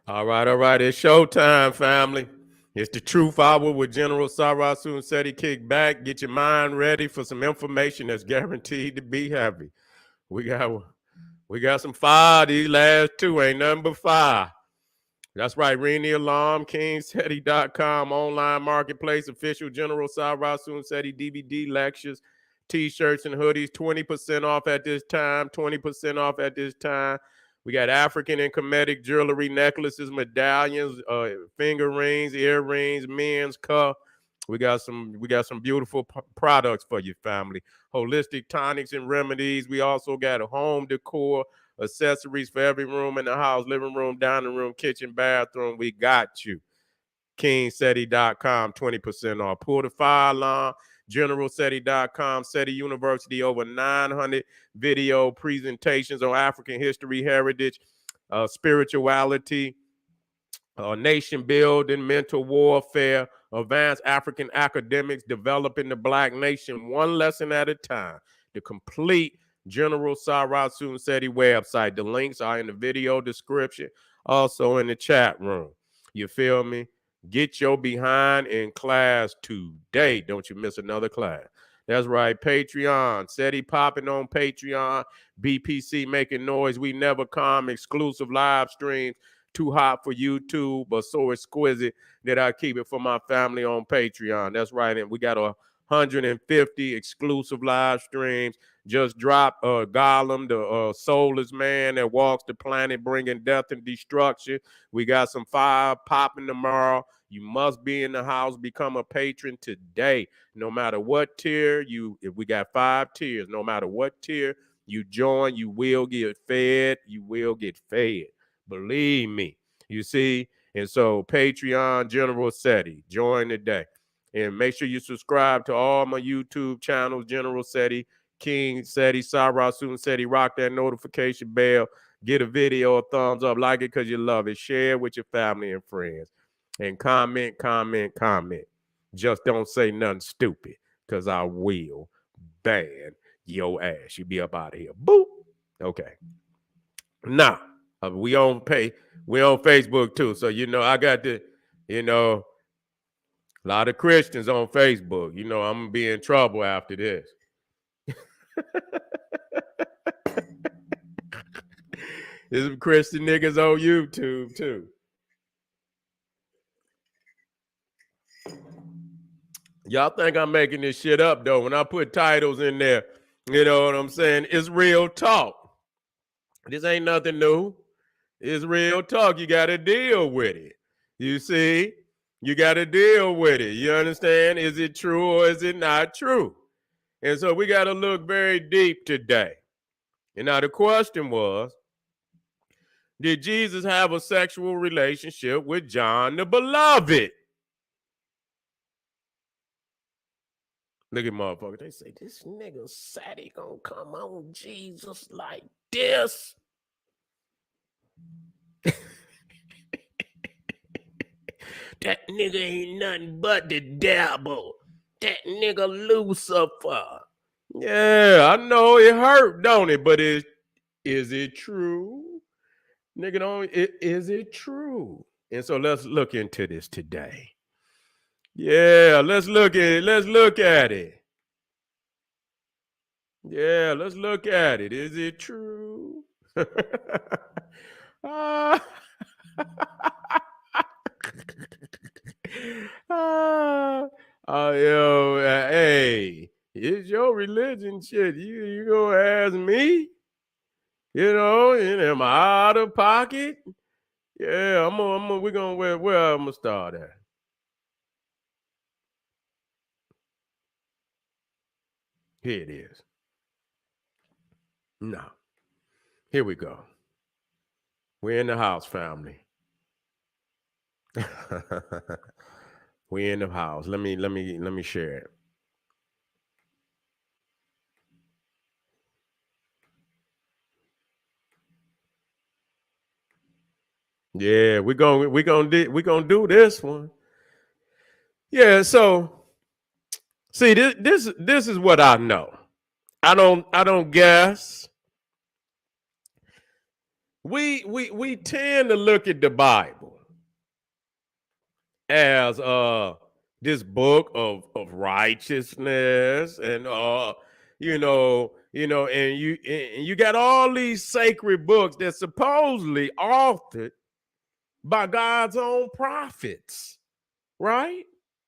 All right. It's showtime, family. It's the Truth Hour with General Sarasun Seti. Kick back, get your mind ready for some information that's guaranteed to be heavy. We got some fire. These last two ain't nothing but fire. That's right. Ring the alarm. KingSeti.com online marketplace. Official General Sarasun Seti DVD lectures, T-shirts and hoodies. 20% off at this time. 20% off at this time. We got African and Kemetic jewelry, necklaces, medallions, finger rings, earrings, men's cuff. We got some beautiful products for your family. Holistic tonics and remedies. We also got a home decor, accessories for every room in the house, living room, dining room, kitchen, bathroom. We got you. KingSeti.com, 20% off. Pull the fire alarm. GeneralSeti.com, SETI University, over 900 video presentations on African history, heritage, spirituality, nation building, mental warfare, advanced African academics, developing the Black nation one lesson at a time. The complete General Sarasun Seti website. The links are in the video description, also in the chat room. You feel me? Get your behind in class today. Don't you miss another class. That's right. Patreon. SETI popping on Patreon. BPC making noise. We never come. Exclusive live streams. Too hot for YouTube, but so exquisite that I keep it for my family on Patreon. That's right. And we got 150 exclusive live streams. Just dropped Gollum, the soulless man that walks the planet bringing death and destruction. We got some fire popping tomorrow. You must be in the house. Become a patron today. No matter what tier if we got 5 tiers, no matter what tier you join, you will get fed. You will get fed. Believe me. You see? And so Patreon, General Seti, join today. And make sure you subscribe to all my YouTube channels, General Seti, King Seti, Sarasun Seti. Rock that notification bell. Get a video a thumbs up. Like it because you love it. Share it with your family and friends. And comment. Just don't say nothing stupid because I will ban your ass. You be up out of here. Boop. Okay. Now, we on Facebook too. So, I got a lot of Christians on Facebook. I'm going to be in trouble after this. There's some Christian niggas on YouTube too. Y'all think I'm making this shit up though. When I put titles in there, you know what I'm saying? It's real talk. This ain't nothing new. It's real talk. You got to deal with it. You see? You got to deal with it. You understand? Is it true or is it not true? And so we got to look very deep today. And now the question was, did Jesus have a sexual relationship with John the Beloved? Look at motherfuckers. They say, this nigga Seti gonna come on Jesus like this. That nigga ain't nothing but the devil. That nigga Lucifer. Yeah, I know it hurt, don't it? But is it true? Nigga, is it true? And so let's look into this today. Yeah, let's look at it. Yeah, let's look at it. Is it true? Hey, it's your religion shit. You gonna ask me? And am I out of pocket? Yeah, we're gonna where I'm gonna start at. Here it is. No. Here we go. We're in the house, family. We're in the house. Let me share it. Yeah, we're gonna do this one. Yeah, so see this is what I know. I don't guess. we tend to look at the Bible as this book of righteousness, and and you got all these sacred books that supposedly authored by God's own prophets, right?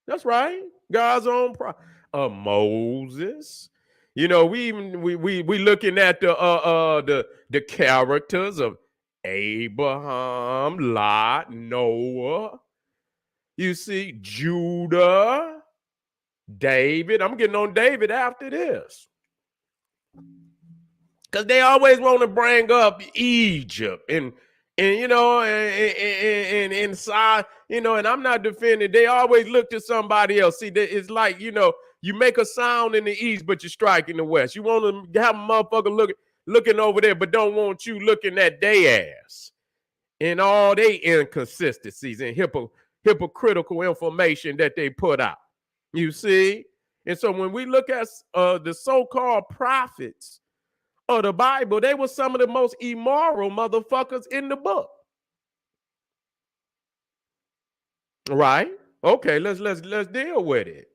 That's right. God's own Moses. We looking at the characters of Abraham, Lot, Noah. You see Judah, David. I'm getting on David after this, because they always want to bring up Egypt and inside, and I'm not defending. They always look to somebody else. See, it's like, you make a sound in the east, but you strike in the west. You want to have a motherfucker looking over there, but don't want you looking at their ass and all they inconsistencies and hypocritical information that they put out. You see? And so when we look at the so-called prophets of the Bible, they were some of the most immoral motherfuckers in the book. Right? Okay, let's deal with it.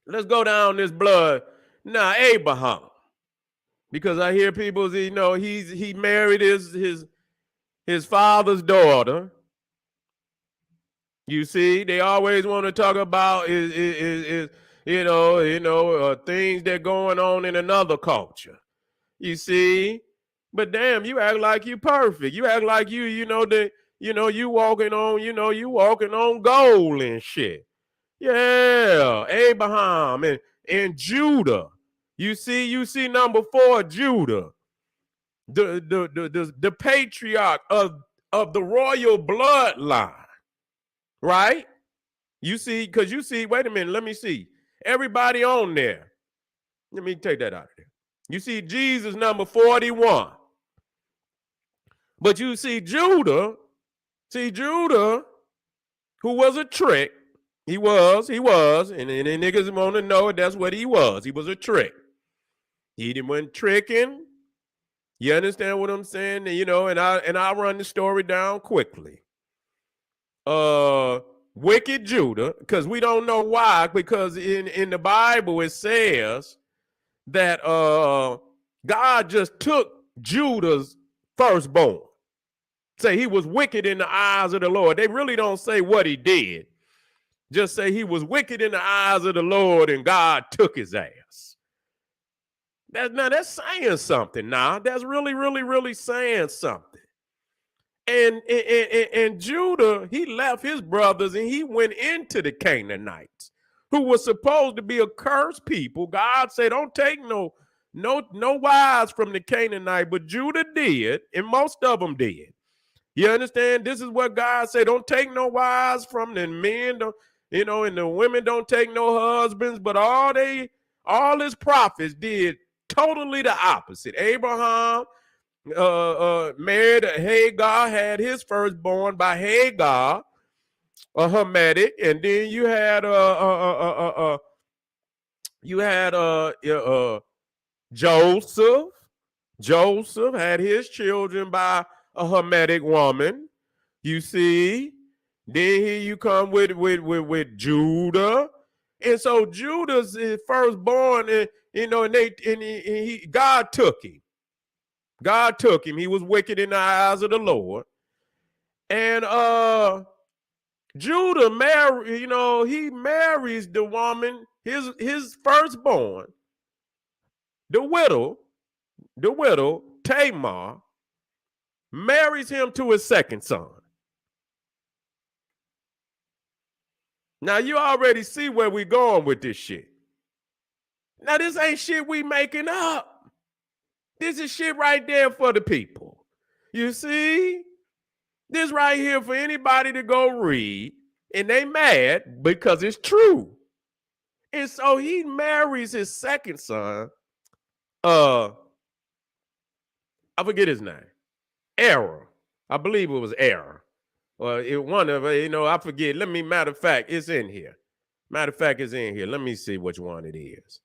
Let's go down this blood. Now, Abraham, because I hear people, he married his father's daughter. You see, they always want to talk about things that going on in another culture. You see, but damn, you act like you perfect. You act like you walking on gold and shit. Yeah, Abraham and Judah. You see number 4, Judah, the patriarch of the royal bloodline. Right? You see, wait a minute, let me see. Everybody on there. Let me take that out of there. You see Jesus number 41. But you see Judah, who was a trick. He was, and the niggas want to know that's what he was. He was a trick. He went tricking. You understand what I'm saying? And I'll run the story down quickly. Wicked Judah, because we don't know why, because in the Bible it says that God just took Judah's firstborn. Say he was wicked in the eyes of the Lord. They really don't say what he did. Just say he was wicked in the eyes of the Lord and God took his ass. That's saying something now. That's really, really, really saying something. And Judah, he left his brothers and he went into the Canaanites, who was supposed to be a cursed people. God said, don't take no wives from the Canaanite, but Judah did, and most of them did. You understand? This is what God said. Don't take no wives from the men, and the women don't take no husbands, but all his prophets did totally the opposite. Abraham married Hagar, had his firstborn by Hagar, a Hamitic, and then you had Joseph. Joseph had his children by a Hamitic woman. You see, then here you come with Judah, and so Judah's his firstborn, and God took him. God took him. He was wicked in the eyes of the Lord. And Judah he marries the woman, his firstborn, the widow, Tamar, marries him to his second son. Now you already see where we're going with this shit. Now this ain't shit we making up. This is shit right there for the people. You see? This right here for anybody to go read, and they mad because it's true. And so he marries his second son. I forget his name. Error. I believe it was Error. One of I forget. Matter of fact, it's in here. Let me see which one it is.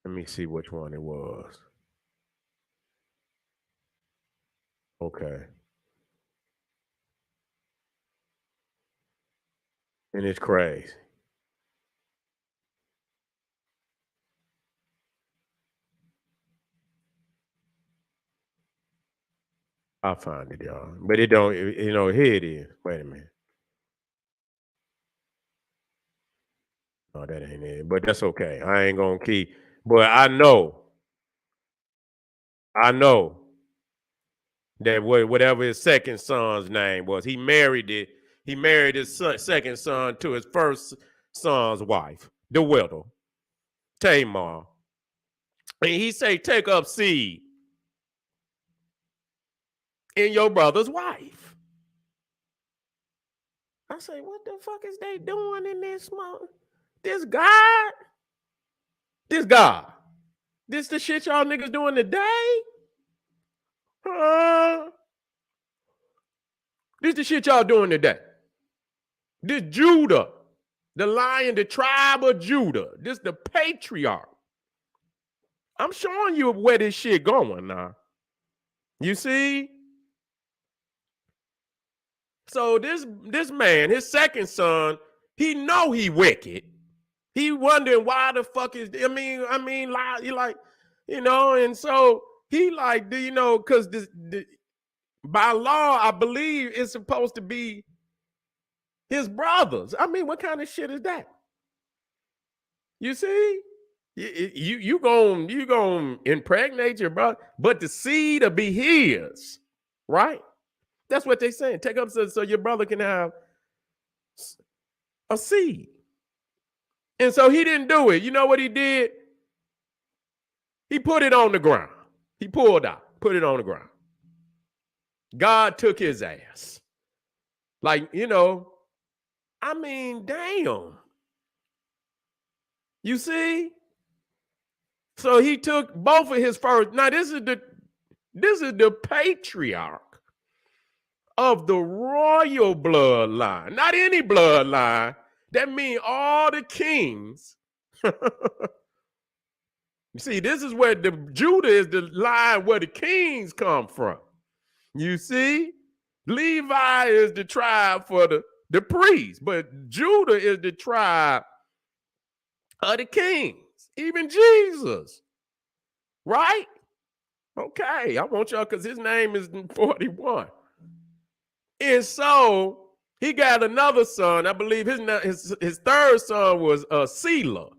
Let me see which one it was. Okay. And it's crazy. I'll find it, y'all. But it don't, here it is. Wait a minute. Oh, that ain't it. But that's okay. I ain't gonna keep. But I know that whatever his second son's name was, he married it. He married his second son to his first son's wife, the widow, Tamar. And he say, take up seed in your brother's wife. I say, what the fuck is they doing in this smoke? This God? This the shit y'all niggas doing today? This the shit y'all doing today. This Judah, the lion, the tribe of Judah. This the patriarch. I'm showing you where this shit going now. You see? So this man, his second son, he know he wicked. He wondering why the fuck is, like, and so he like, because by law, I believe it's supposed to be his brothers. I mean, what kind of shit is that? You see? You gonna impregnate your brother, but the seed will be his, right? That's what they saying. Take up so your brother can have a seed. And so he didn't do it. You know what he did? He put it on the ground. He pulled out, put it on the ground. God took his ass. Like, damn. You see? So he took both of his first. Now, this is the patriarch of the royal bloodline, not any bloodline. That means all the kings. You see, this is where the Judah is the line where the kings come from. You see, Levi is the tribe for the priests, but Judah is the tribe of the kings, even Jesus, right? Okay, I want y'all, because his name is 41. And so he got another son. I believe his third son was Selah.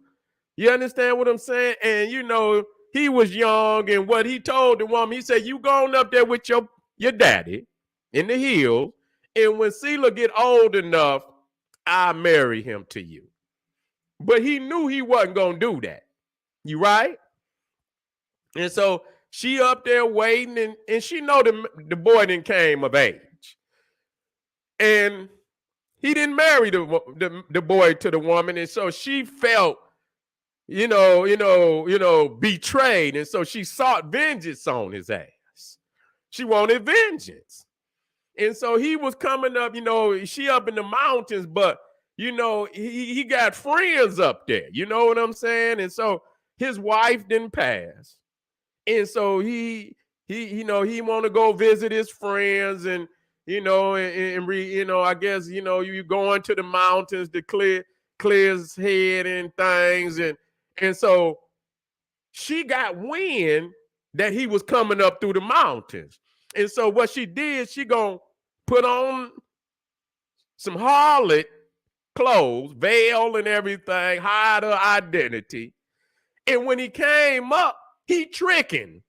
You understand what I'm saying? And he was young, and what he told the woman, he said, you going up there with your daddy in the hills, and when Selah get old enough, I'll marry him to you. But he knew he wasn't gonna do that. You right? And so she up there waiting, and she know the boy didn't came of age. And he didn't marry the boy to the woman, and so she felt, betrayed, and so she sought vengeance on his ass. She wanted vengeance, and so he was coming up. She up in the mountains, but he got friends up there. You know what I'm saying? And so his wife didn't pass, and so he want to go visit his friends and. I guess, you going to the mountains to clear his head and things. And so she got wind that he was coming up through the mountains. And so what she did, she gonna put on some harlot clothes, veil and everything, hide her identity. And when he came up, he tricking.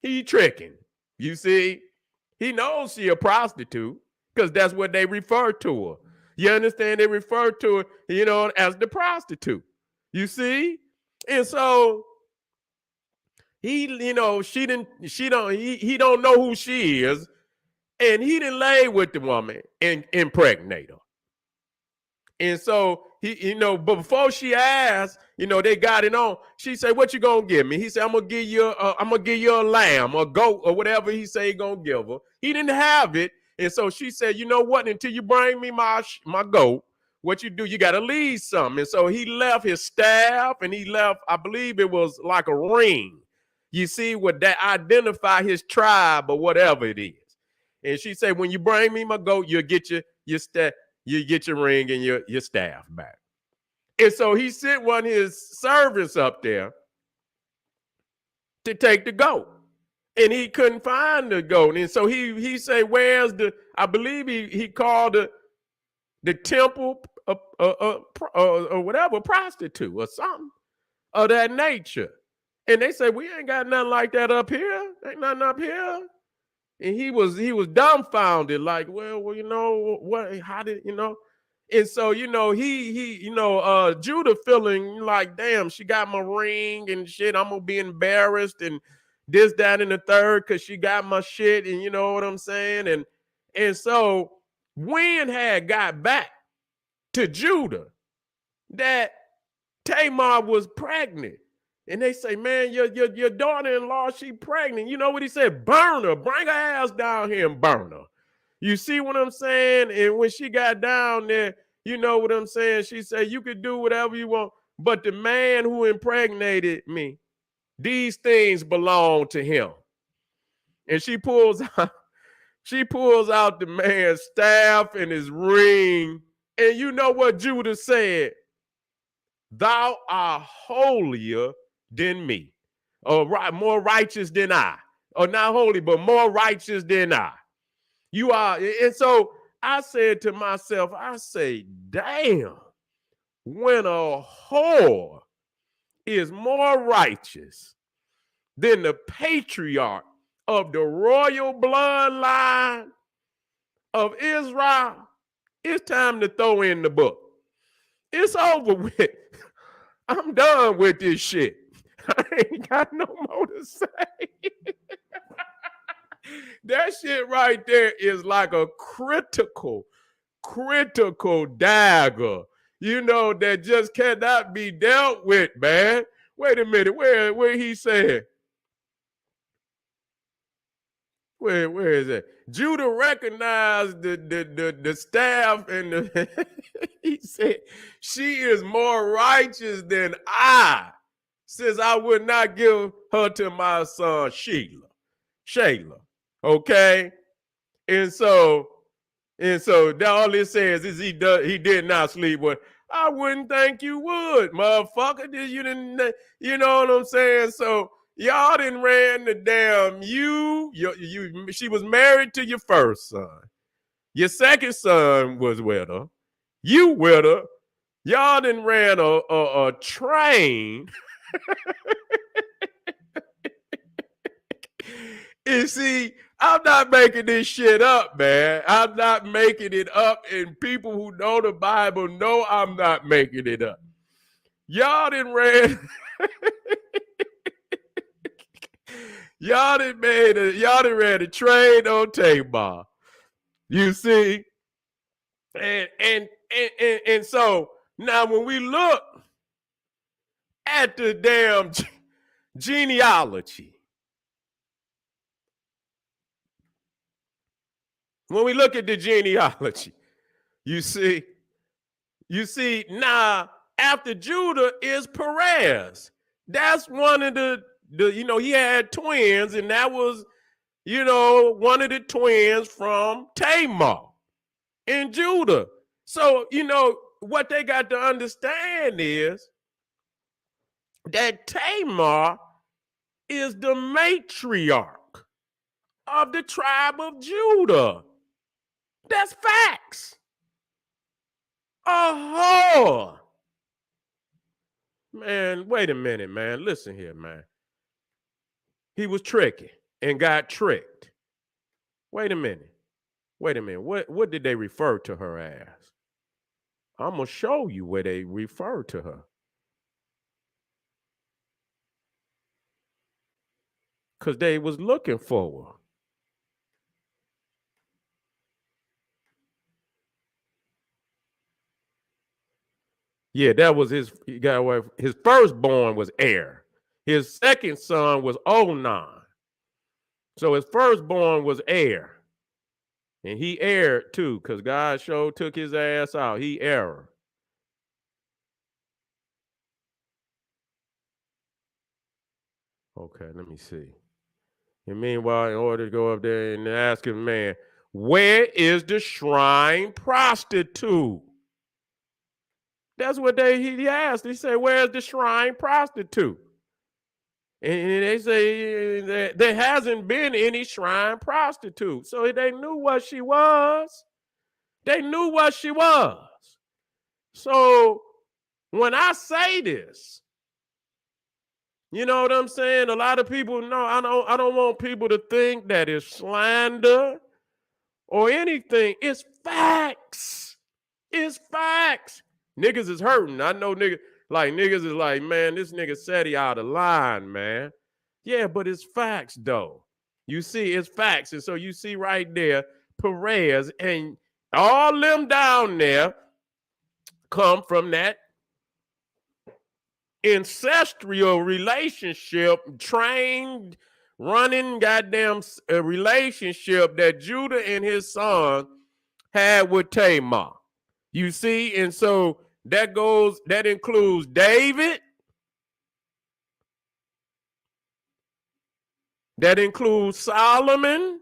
You see? He knows she a prostitute because that's what they refer to her. You understand? They refer to her, as the prostitute. You see? And so he don't know who she is, and he didn't lay with the woman and impregnate her. And so but before she asked, they got it on. She said, "What you gonna give me?" He said, "I'm gonna give you a lamb, a goat, or whatever he say he gonna give her." He didn't have it, and so she said, "You know what? Until you bring me my goat, what you do, you got to lead something. And so he left his staff and he left, I believe it was like a ring. You see, what that identify his tribe or whatever it is. And she said, when you bring me my goat, you'll get your staff, you get your ring and your staff back. And so he sent one of his servants up there to take the goat. And he couldn't find the goat. And so he said, where's I believe he called the temple or whatever, prostitute or something of that nature. And they said, we ain't got nothing like that up here. Ain't nothing up here. And he was dumbfounded, like, well, you know, what, how did, you know? And so, you know, Judah feeling like, damn, she got my ring and shit. I'm gonna be embarrassed and this, that, and the third, because she got my shit, and you know what I'm saying? And so when had got back to Judah that Tamar was pregnant. And they say, man, your daughter-in-law, she pregnant. You know what he said? Burn her. Bring her ass down here and burn her. You see what I'm saying? And when she got down there, you know what I'm saying? She said, you could do whatever you want. But the man who impregnated me, these things belong to him. And she pulls out the man's staff and his ring. And you know what Judah said? Thou art holier than me, or more righteous than I, or not holy, but more righteous than I. You are. And so I said to myself, I say, damn, when a whore is more righteous than the patriarch of the royal bloodline of Israel, it's time to throw in the book. It's over with. I'm done with this shit. I ain't got no more to say. That shit right there is like a critical dagger, you know, that just cannot be dealt with, man. Wait a minute, where he said? Where is it? Judah recognized the staff and he said, she is more righteous than I, since I would not give her to my son Shayla. Okay? And so all it says is he did not sleep with. I wouldn't think you would, motherfucker. You didn't, you know what I'm saying? So y'all didn't ran the damn she was married to your first son. Your second son was with her. You with her. Y'all didn't ran a train. You see, I'm not making this shit up, man. I'm not making it up, and people who know the Bible know I'm not making it up. Y'all didn't ran. Y'all done ran a train on Tamar. You see? And so now when we look at the damn genealogy, when we look at the genealogy, you see now after Judah is Perez. That's one of the you know, he had twins, and that was, you know, one of the twins from Tamar in Judah. So, you know, what they got to understand is that Tamar is the matriarch of the tribe of Judah. That's facts. Oh, man, wait a minute, man. Listen here, man. He was tricky and got tricked. Wait a minute. What did they refer to her as? I'm going to show you where they refer to her. Because they was looking for her. Yeah, that was his firstborn was Er. His second son was Onan. So his firstborn was Er. And he erred too, because God took his ass out. He erred. Okay, let me see. And meanwhile, in order to go up there and ask him, man, where is the shrine prostitute? That's what he asked. He said, where's the shrine prostitute? And they say there hasn't been any shrine prostitute. So they knew what she was. They knew what she was. So when I say this, you know what I'm saying? A lot of people know I don't want people to think that it's slander or anything. It's facts. It's facts. Niggas is hurting. I know niggas is like, man, this nigga said he out of line, man. Yeah, but it's facts though. You see, it's facts. And so you see right there, Perez and all them down there come from that ancestral relationship, trained, running goddamn relationship that Judah and his son had with Tamar. You see, and so that includes David, that includes Solomon,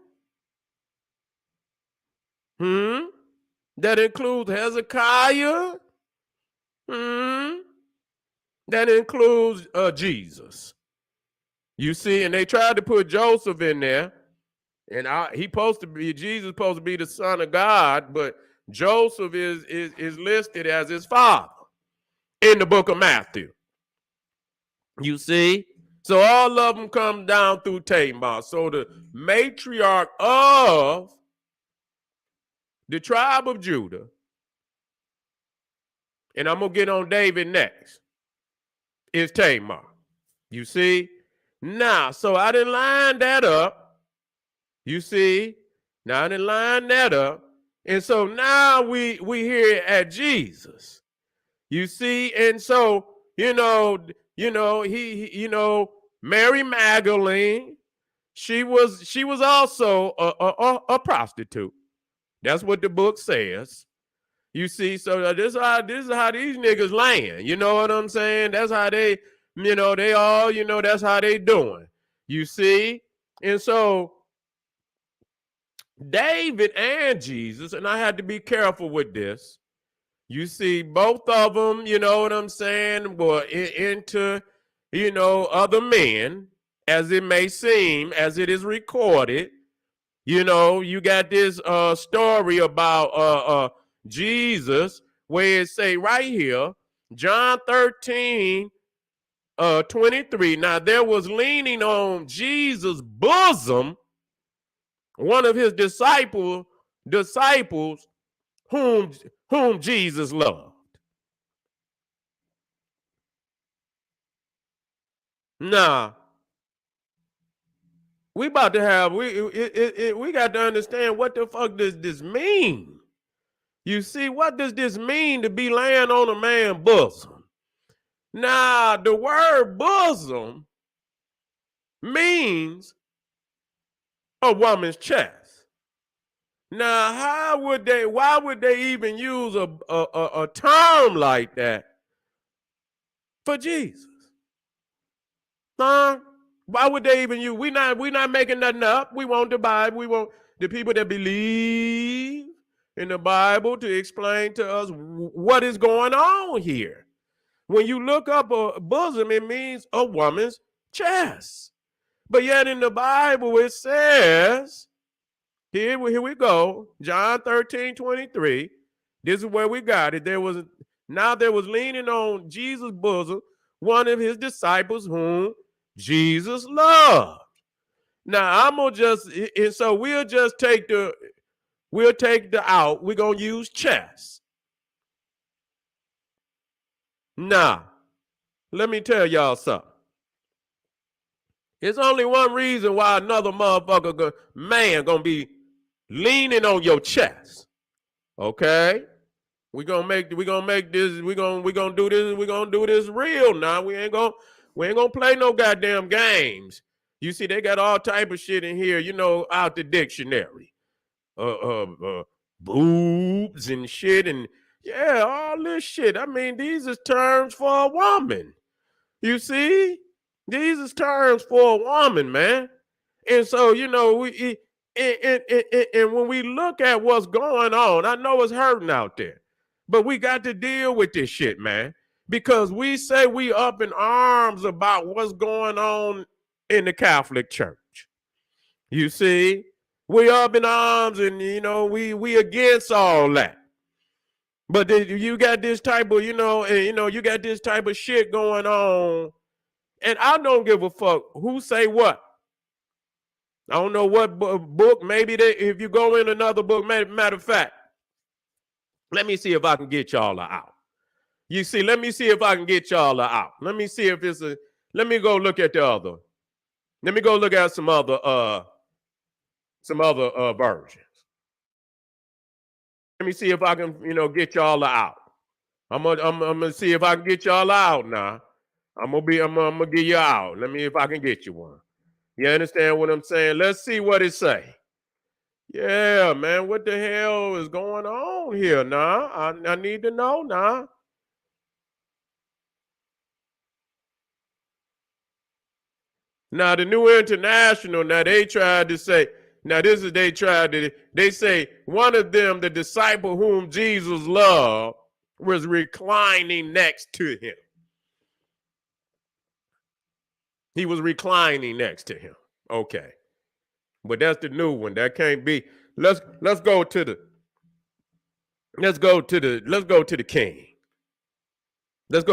that includes Hezekiah, that includes Jesus. You see, and they tried to put Joseph in there, and Jesus supposed to be the son of God, but Joseph is listed as his father in the book of Matthew. You see? So all of them come down through Tamar. So the matriarch of the tribe of Judah, and I'm going to get on David next, is Tamar. You see? Now, so I didn't line that up. You see? Now I didn't line that up. And so now we here at Jesus. You see? And so, he Mary Magdalene, she was also a prostitute. That's what the book says. You see, so this is how these niggas land. You know what I'm saying? That's how they, they all, that's how they doing. You see? And so David and Jesus, and I had to be careful with this. You see, both of them, you know what I'm saying, were into, other men, as it may seem, as it is recorded. You got this story about Jesus, where it say right here, John 13, 23. Now there was leaning on Jesus' bosom one of his disciples whom Jesus loved. Now, we about to have we got to understand what the fuck does this mean. You see, what does this mean to be laying on a man's bosom? Now, the word bosom means a woman's chest. Now, why would they even use a term like that for Jesus? Huh? Why would they even use? We not making nothing up. We want the Bible. We want the people that believe in the Bible to explain to us what is going on here. When you look up a bosom, it means a woman's chest. But yet in the Bible, it says, here we go, John 13, 23. This is where we got it. There was leaning on Jesus' bosom, one of his disciples whom Jesus loved. Now I'm gonna we'll take the out. We're gonna use chest. Now, let me tell y'all something. There's only one reason why another man gonna be leaning on your chest. Okay? We're gonna do this real now. We ain't gonna play no goddamn games. You see, they got all type of shit in here, out the dictionary. Boobs and shit, and yeah, all this shit. I mean, these is terms for a woman. You see? These is terms for a woman, man. And so, you know, and when we look at what's going on, I know it's hurting out there, but we got to deal with this shit, man, because we say we up in arms about what's going on in the Catholic Church. You see, we up in arms, and you know, we against all that. But you got this type of, you got this type of shit going on, and I don't give a fuck who say what. I don't know what book. Maybe if you go in another book, matter of fact, let me see if I can get y'all out. You see, let me see if I can get y'all out. Let me see if it's a. Let me go look at the other. Let me go look at some other versions. Let me see if I can, get y'all out. I'm gonna see if I can get y'all out now. I'm gonna get you out. Let me if I can get you one. You understand what I'm saying? Let's see what it say. Yeah, man, what the hell is going on here now? I need to know now. Now, the New International, now they tried to say, they say one of them, the disciple whom Jesus loved, was reclining next to him. He was reclining next to him. Okay. But that's the new one. That can't be. Let's go to the king. Let's go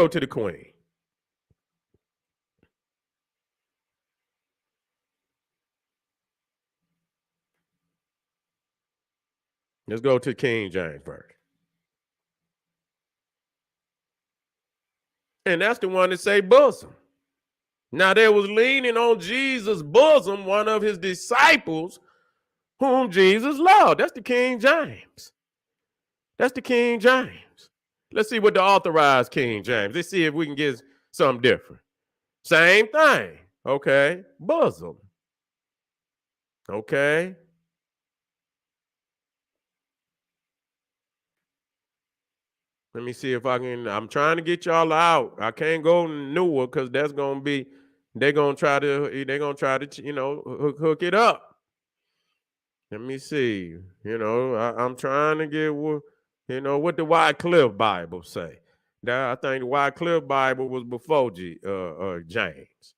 to the queen. Let's go to King James Version. And that's the one that say bosom. Now there was leaning on Jesus' bosom one of his disciples whom Jesus loved. That's the King James. That's the King James. Let's see what the authorized King James. Let's see if we can get something different. Same thing. Okay. Bosom. Okay. Let me see if I can. I'm trying to get y'all out. I can't go newer because that's gonna be. They're gonna try to. Hook it up. Let me see. I'm trying to get. What the Wycliffe Bible say. Now I think the Wycliffe Bible was before James.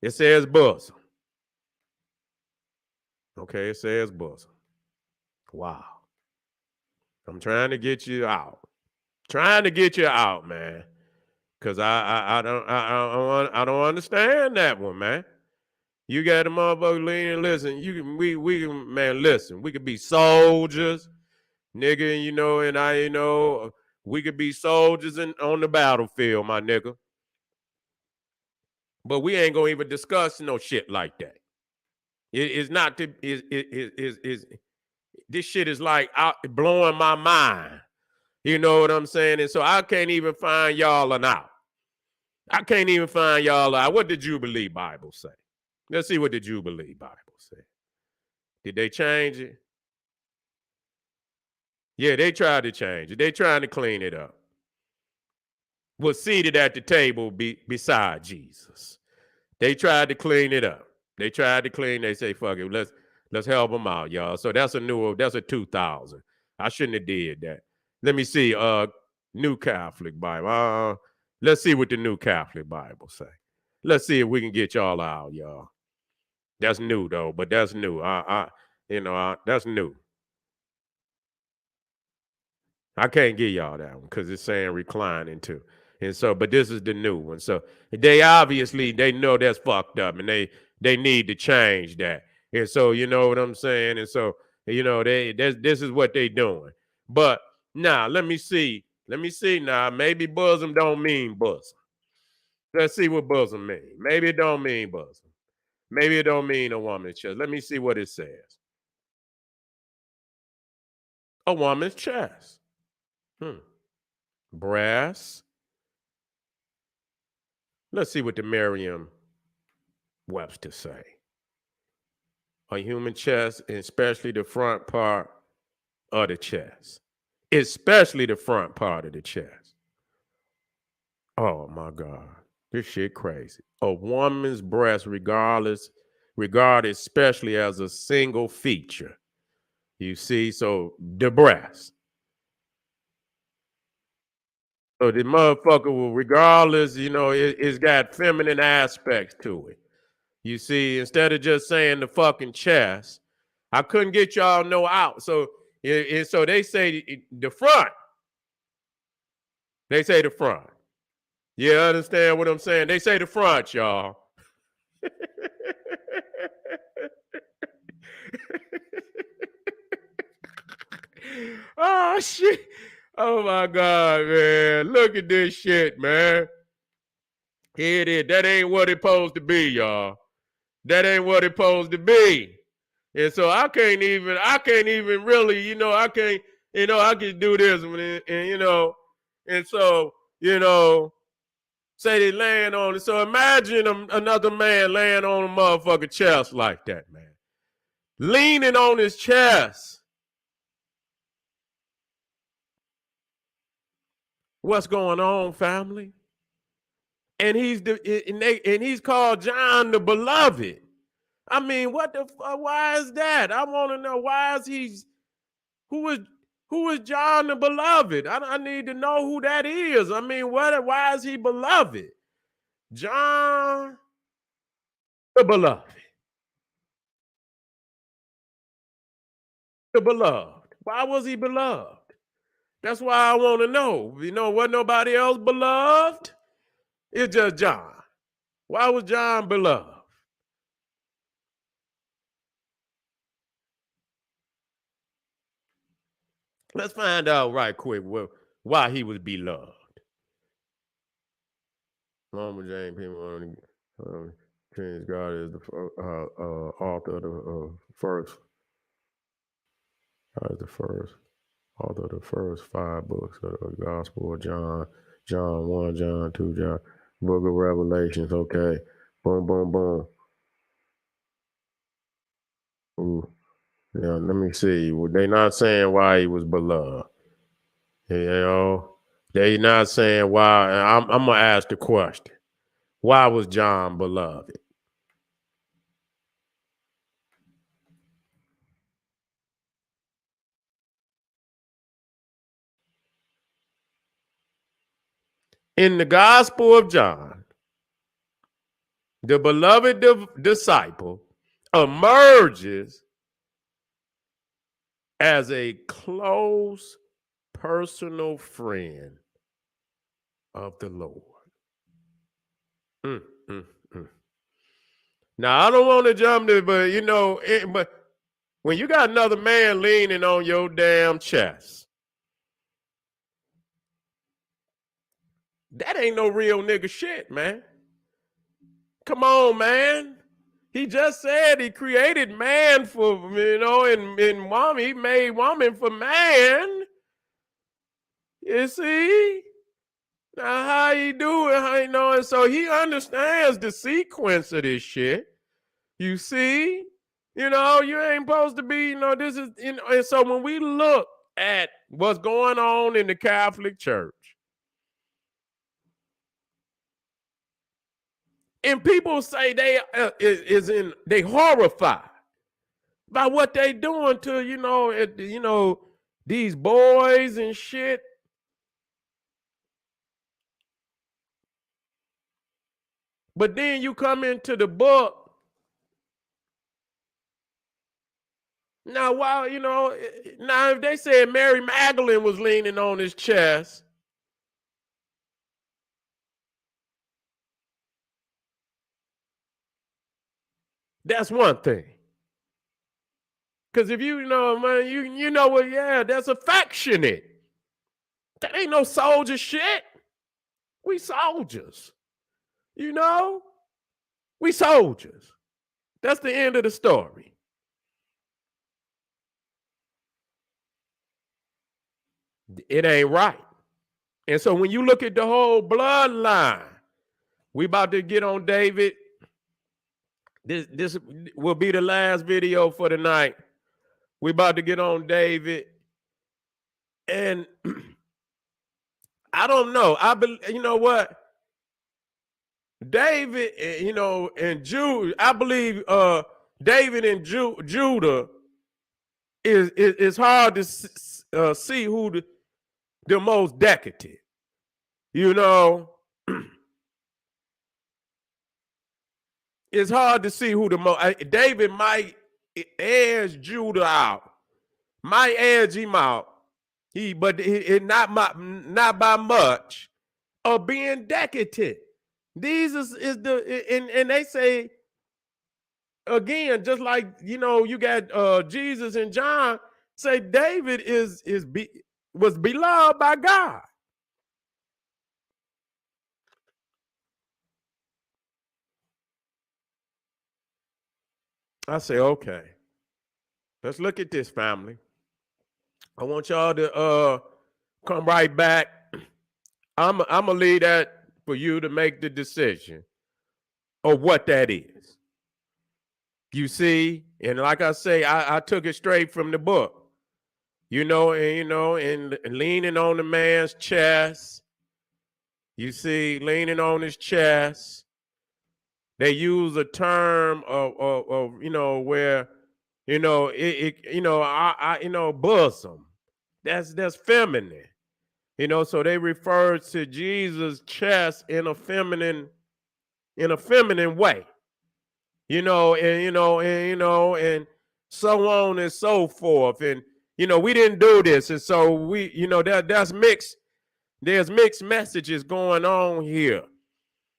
It says bosom. Okay, it says bosom. Wow. I'm trying to get you out. Trying to get you out, man. Cause I don't understand that one, man. You got a motherfucker leaning. Listen, we can, man. Listen, we could be soldiers, nigga. And we could be soldiers on the battlefield, my nigga. But we ain't gonna even discuss no shit like that. It's not to is this shit is like blowing my mind. You know what I'm saying? And so I can't even find y'all an out. I can't even find y'all out. What did Jubilee Bible say? Let's see what the Jubilee Bible said. Did they change it? Yeah, they tried to change it. They trying to clean it up. Was seated at the table beside Jesus. They tried to clean it up. They say, fuck it, let's help them out, y'all. So that's a 2000. I shouldn't have did that. Let me see, New Catholic Bible. Let's see what the New Catholic Bible say. Let's see if we can get y'all out, y'all. That's new though, but that's new. That's new. I can't give y'all that one because it's saying reclining too. And so, but this is the new one. So they know that's fucked up, and they need to change that. And so, you know what I'm saying? And so, this is what they doing. But now let me see now. Maybe bosom don't mean bosom. Let's see what bosom mean. Maybe it don't mean bosom. Maybe it don't mean a woman's chest. Let me see what it says. A woman's chest. Brass. Let's see what the Merriam-Webster say. A human chest, especially the front part of the chest. Especially the front part of the chest. Oh my God. This shit crazy. A woman's breast, regarded especially as a single feature. You see, so the breast. So the motherfucker will, regardless, it's got feminine aspects to it. You see, instead of just saying the fucking chest, I couldn't get y'all no out. So they say the front. They say the front. You understand what I'm saying? They say the front, y'all. Oh shit. Oh my God, man. Look at this shit, man. Here it is. That ain't what it's supposed to be, y'all. That ain't what it's supposed to be. And so I can't even really, I can't, I can do this and so, say they laying on it. So imagine another man laying on a motherfucking chest like that, man. Leaning on his chest. What's going on, family? And he's called John the Beloved. I mean, what the fuck? Why is that? I want to know why is who is John the Beloved? I need to know who that is. I mean, why is he beloved? John the Beloved. The beloved. Why was he beloved? That's why I want to know. What nobody else beloved? It's just John. Why was John beloved? Let's find out right quick why he was beloved. Mama Jane, people James God is the author of the first. The first author of the first 5 books of the Gospel of John. John 1, John 2, John, Book of Revelations. Okay, boom, boom, boom. Ooh. Yeah, let me see. They not saying why he was beloved. They not saying why. I'm gonna ask the question. Why was John beloved? In the Gospel of John, the beloved disciple emerges as a close personal friend of the Lord. Now, I don't want to jump to, but but when you got another man leaning on your damn chest, that ain't no real nigga shit, man. Come on, man. He just said he created man for, and woman, he made woman for man. You see? Now, how he do it, and so he understands the sequence of this shit. You see? You ain't supposed to be, this is, and so when we look at what's going on in the Catholic Church, and people say they horrified by what they doing to, these boys and shit. But then you come into the book. Now, while, now if they said Mary Magdalene was leaning on his chest, that's one thing. Because if you know, man, you know what, that's affectionate. That ain't no soldier shit. We soldiers. We soldiers. That's the end of the story. It ain't right. And so when you look at the whole bloodline, we about to get on David. This will be the last video for the night. We about to get on David. And I don't know. You know what? David, you know, and Judah, I believe David and Judah is hard to see who the most decadent. You know, it's hard to see who the most. David might edge Judah out, might edge him out. But not by much of being decadent. These is the and they say again, just like you know, you got Jesus and John say David was beloved by God. I say, okay, let's look at this, family. I want y'all to come right back. I'm gonna leave that for you to make the decision of what that is. You see, and like I say, I took it straight from the book. You know, and leaning on the man's chest. You see, leaning on his chest. They use a term of you know, where, you know, bosom. That's feminine. You know, so they refer to Jesus' chest in a feminine way. And so on and so forth. And we didn't do this, and so we, that's mixed. There's mixed messages going on here.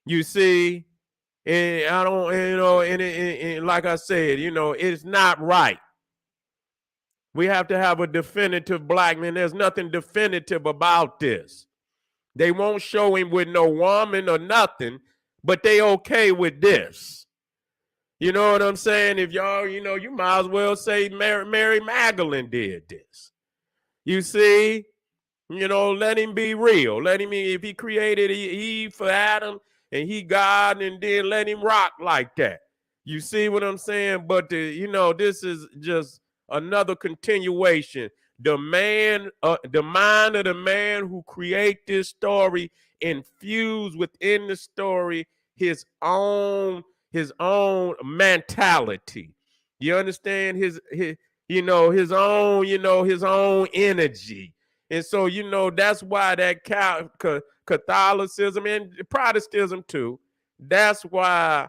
You see, and I don't, and like I said, it's not right. We have to have a definitive black man. There's nothing definitive about this. They won't show him with no woman or nothing, but they okay with this. You know what I'm saying? If y'all, you might as well say Mary Magdalene did this. You see, let him be real. Let him, if he created Eve for Adam and he God, and then let him rock like that. You see what I'm saying? But, this is just another continuation. The mind of the man who create this story infused within the story his own mentality. You understand? His own energy. And so, that's why that Catholicism and Protestantism too, that's why,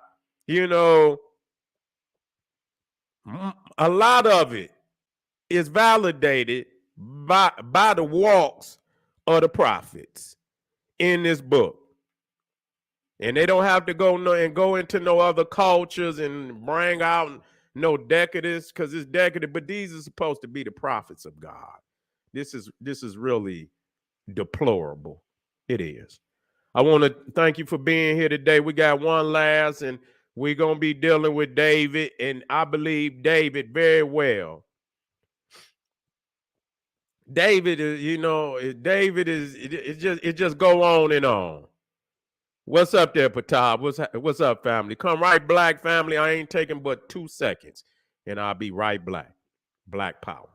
a lot of it is validated by the walks of the prophets in this book. And they don't have to go into no other cultures and bring out no decadence, because it's decadent, but these are supposed to be the prophets of God. This is really deplorable. It is. I want to thank you for being here today. We got one last, and we're going to be dealing with David, and I believe David very well. David is, it just go on and on. What's up there, Patab? What's up, family? Come right, black family. I ain't taking but 2 seconds, and I'll be right black. Black power.